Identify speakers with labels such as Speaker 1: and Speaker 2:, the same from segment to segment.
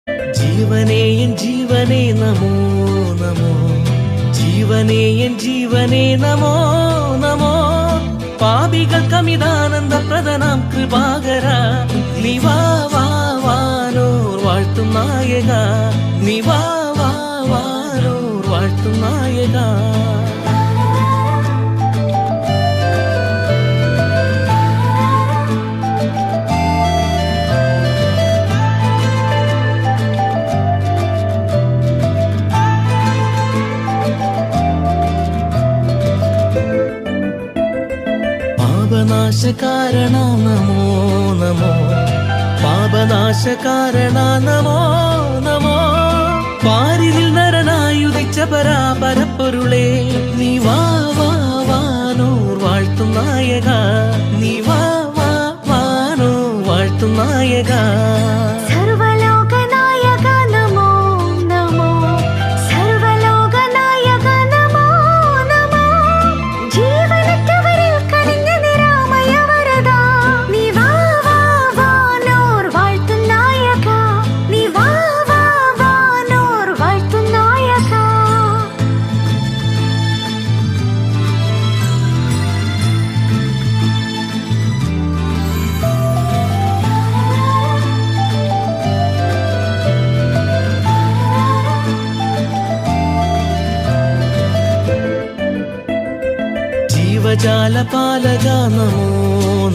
Speaker 1: ജീവനേ എൻ ജീവനേ നമോ നമോ, ജീവനേ എൻ ജീവനേ നമോ നമോ. പാപികൾക്കമിതാനന്ദപ്രദനാം കൃപാകര, നീ വാ വാ വാനോർ വാഴ്ത്തും നായക, നീ വാ വാ വാനോർ വാഴ്ത്തും നായക. പാപനാശകാരണ നമോ നമോ, പാപനാശകാരണ നമോ നമോ. പാരിതിൽ നരനായുദിച്ച പരാപരപ്പൊരുളേ, നീ വാ വാ വാനോർ വാഴ്ത്തും നായക, നീ വാ വാ വാനോർ വാഴ്ത്തും നായക. ജീവജാലപാലക നമോ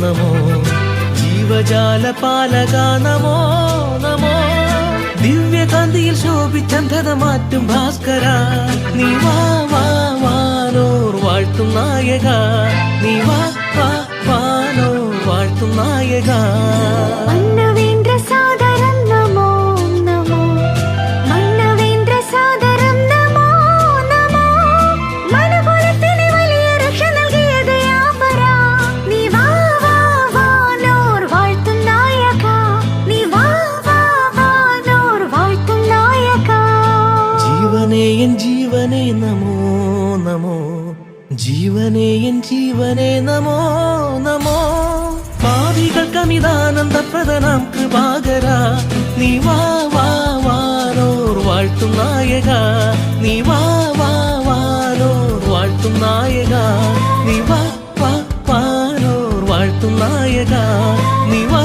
Speaker 1: നമോ, ജീവജാലപാലക നമോ നമോ. ദിവ്യകാന്തിയിൽ ശോഭിച്ചന്ധത മാറ്റും ഭാസ്കര, നീ വാ വാ വാനോർ വാഴ്ത്തും നായക, നീ വാ വാ വാനോർ വാഴ്ത്തും നായക. ജീവനേ നമോ നമോ, ജീവനേ എൻ ജീവനേ നമോ നമോ. പാപികൾക്കമിതാനന്ദപ്രദനാം കൃപാകര, നീ വാ വാ വാനോർ വാഴ്ത്തും നായക, നീ വാ വാ വാനോർ വാഴ്ത്തും നായക, നീ വാ വാ വാനോർ വാഴ്ത്തും നായക, നീ വാ